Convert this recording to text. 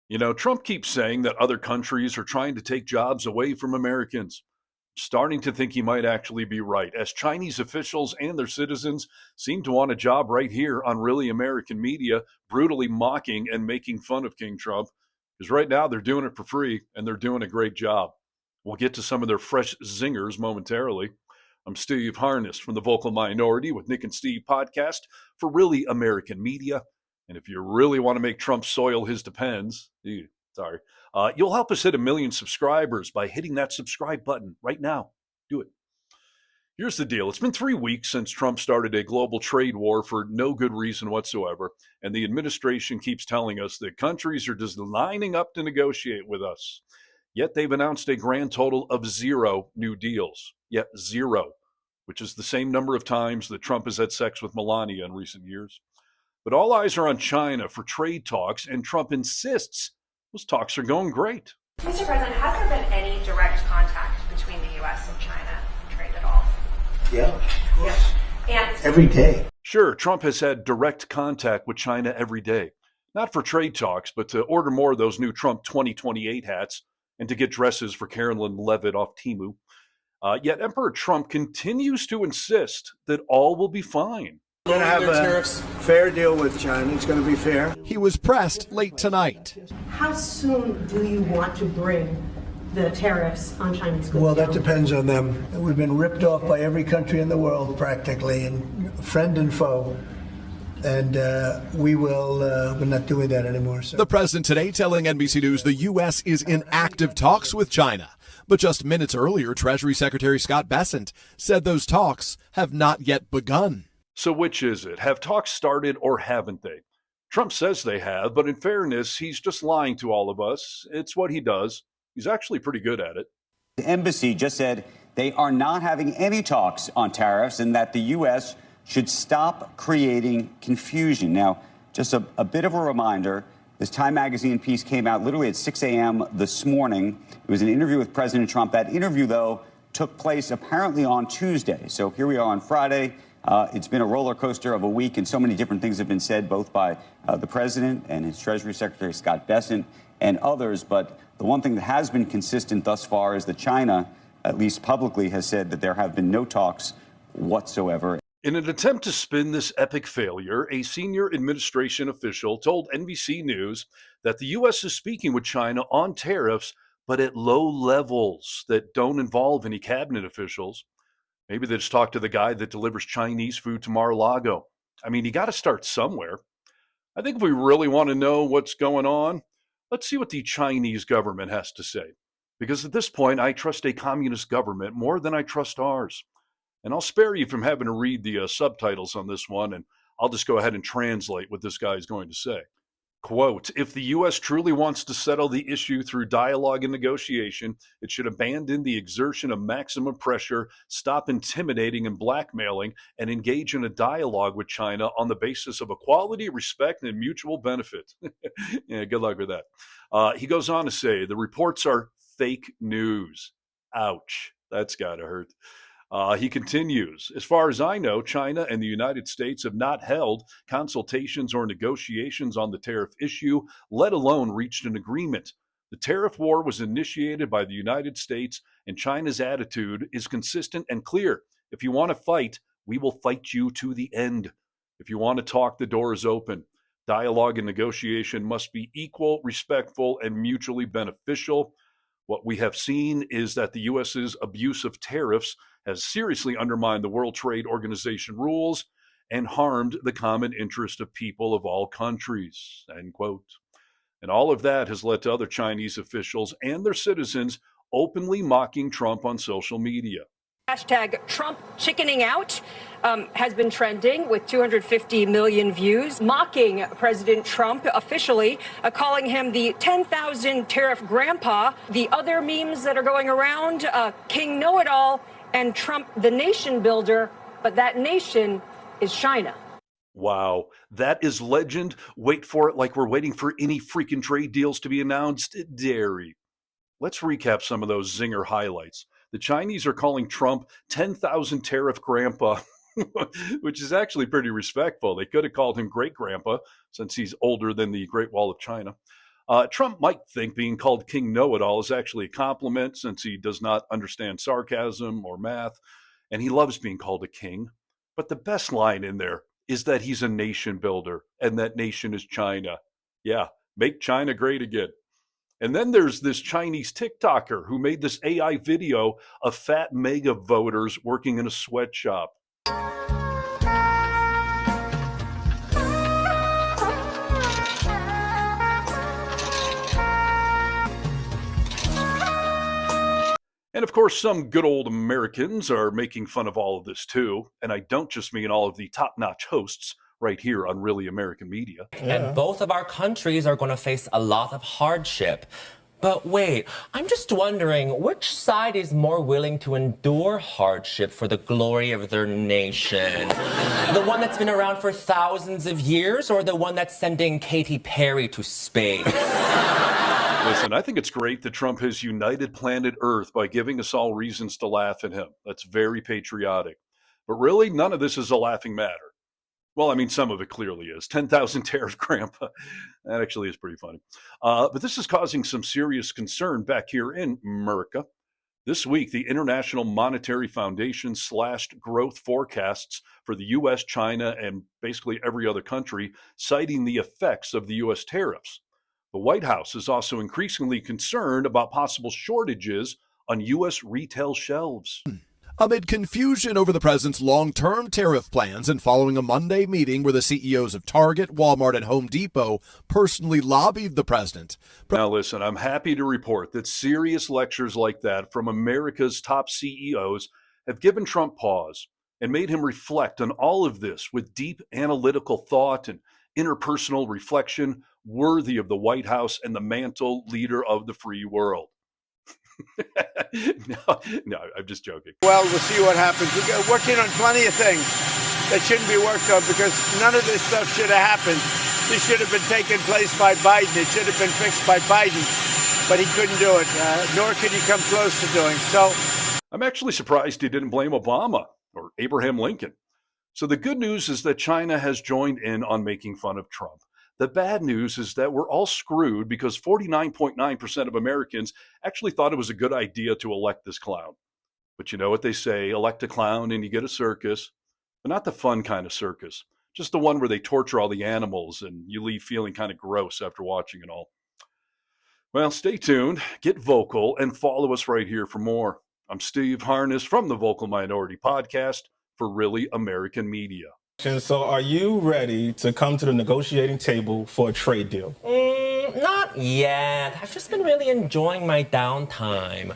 You know, Trump keeps saying that other countries are trying to take jobs away from Americans. Starting to think he might actually be right, as Chinese officials and their citizens seem to want a job right here on really American media, brutally mocking and making fun of King Trump. Because right now they're doing it for free and they're doing a great job. We'll get to some of their fresh zingers momentarily. I'm Steve Harness from the Vocal Minority with Nick and Steve podcast for really American media. And if you really want to make Trump soil his depends, you'll help us hit 1 million subscribers by hitting that subscribe button right now. Do it. Here's the deal. It's been 3 weeks since Trump started a global trade war for no good reason whatsoever. And the administration keeps telling us that countries are just lining up to negotiate with us. Yet they've announced a grand total of 0 new deals. Yet 0, which is the same number of times that Trump has had sex with Melania in recent years. But all eyes are on China for trade talks, and Trump insists those talks are going great. Mr. President, has there been any direct contact between the U.S. and China for trade at all? Yeah, of course. Yeah. And every day. Sure, Trump has had direct contact with China every day. Not for trade talks, but to order more of those new Trump 2028 hats and to get dresses for Carolyn Levitt off Temu. Yet Emperor Trump continues to insist that all will be fine. We're going to have a fair deal with China. It's going to be fair. He was pressed late tonight. How soon do you want to bring the tariffs on Chinese goods Well, that down? depends on them. We've been ripped off by every country in the world practically, and friend and foe. And we're not doing that anymore. So. The president today telling NBC News the U.S. is in active talks with China. But just minutes earlier, Treasury Secretary Scott Bessent said those talks have not yet begun. So which is it? Have talks started or haven't they? Trump says they have, but in fairness, he's just lying to all of us. It's what he does. He's actually pretty good at it. The embassy just said they are not having any talks on tariffs and that the U.S. should stop creating confusion. Now, just a bit of a reminder, this Time magazine piece came out literally at 6 a.m. this morning. It was an interview with President Trump. That interview, though, took place apparently on Tuesday. So here we are on Friday. It's been a roller coaster of a week, and so many different things have been said, both by the president and his Treasury Secretary, Scott Bessent, and others. But the one thing that has been consistent thus far is that China, at least publicly, has said that there have been no talks whatsoever. In an attempt to spin this epic failure, a senior administration official told NBC News that the U.S. is speaking with China on tariffs, but at low levels that don't involve any cabinet officials. Maybe they just talk to the guy that delivers Chinese food to Mar-a-Lago. I mean, you got to start somewhere. I think if we really want to know what's going on, let's see what the Chinese government has to say. Because at this point, I trust a communist government more than I trust ours. And I'll spare you from having to read the subtitles on this one, and I'll just go ahead and translate what this guy is going to say. Quote, if the U.S. truly wants to settle the issue through dialogue and negotiation, it should abandon the exertion of maximum pressure, stop intimidating and blackmailing, and engage in a dialogue with China on the basis of equality, respect, and mutual benefit. Yeah, good luck with that. He goes on to say, the reports are fake news. Ouch, that's got to hurt. He continues, as far as I know, China and the United States have not held consultations or negotiations on the tariff issue, let alone reached an agreement. The tariff war was initiated by the United States, and China's attitude is consistent and clear. If you want to fight, we will fight you to the end. If you want to talk, the door is open. Dialogue and negotiation must be equal, respectful, and mutually beneficial. What we have seen is that the U.S.'s abuse of tariffs has seriously undermined the World Trade Organization rules and harmed the common interest of people of all countries, end quote. And all of that has led to other Chinese officials and their citizens openly mocking Trump on social media. Hashtag Trump chickening out has been trending with 250 million views, mocking President Trump officially, calling him the 10,000 tariff grandpa. The other memes that are going around, King Know-It-All and Trump the nation builder, but that nation is China. Wow, that is legend. Wait for it like we're waiting for any freaking trade deals to be announced. Dairy. Let's recap some of those zinger highlights. The Chinese are calling Trump 10,000 tariff grandpa, which is actually pretty respectful. They could have called him great grandpa since he's older than the Great Wall of China. Trump might think being called King Know-It-All is actually a compliment since he does not understand sarcasm or math, and he loves being called a king. But the best line in there is that he's a nation builder, and that nation is China. Yeah, make China great again. And then there's this Chinese TikToker who made this AI video of fat mega voters working in a sweatshop. And of course, some good old Americans are making fun of all of this too. And I don't just mean all of the top notch hosts right here on Really American Media. And both of our countries are going to face a lot of hardship. But wait, I'm just wondering which side is more willing to endure hardship for the glory of their nation? The one that's been around for thousands of years, or the one that's sending Katy Perry to space? Listen, I think it's great that Trump has united planet Earth by giving us all reasons to laugh at him. That's very patriotic. But really, none of this is a laughing matter. Well, I mean, some of it clearly is. 10,000 tariff grandpa. That actually is pretty funny. But this is causing some serious concern back here in America. This week, the International Monetary Foundation slashed growth forecasts for the U.S., China, and basically every other country, citing the effects of the U.S. tariffs. The White House is also increasingly concerned about possible shortages on U.S. retail shelves. Amid confusion over the president's long-term tariff plans and following a Monday meeting where the CEOs of Target, Walmart, and Home Depot personally lobbied the president. Now listen, I'm happy to report that serious lectures like that from America's top CEOs have given Trump pause and made him reflect on all of this with deep analytical thought and interpersonal reflection worthy of the White House and the mantle leader of the free world. No, I'm just joking. Well, we'll see what happens. We're working on plenty of things that shouldn't be worked on because none of this stuff should have happened. This should have been taken place by Biden. It should have been fixed by Biden, but he couldn't do it, nor could he come close to doing so. I'm actually surprised he didn't blame Obama or Abraham Lincoln. So the good news is that China has joined in on making fun of Trump. The bad news is that we're all screwed because 49.9% of Americans actually thought it was a good idea to elect this clown. But you know what they say, elect a clown and you get a circus. But not the fun kind of circus, just the one where they torture all the animals and you leave feeling kind of gross after watching it all. Well, stay tuned, get vocal, and follow us right here for more. I'm Steve Harness from the Vocal Minority Podcast for Really American Media. So are you ready to come to the negotiating table for a trade deal? Not yet. I've just been really enjoying my downtime.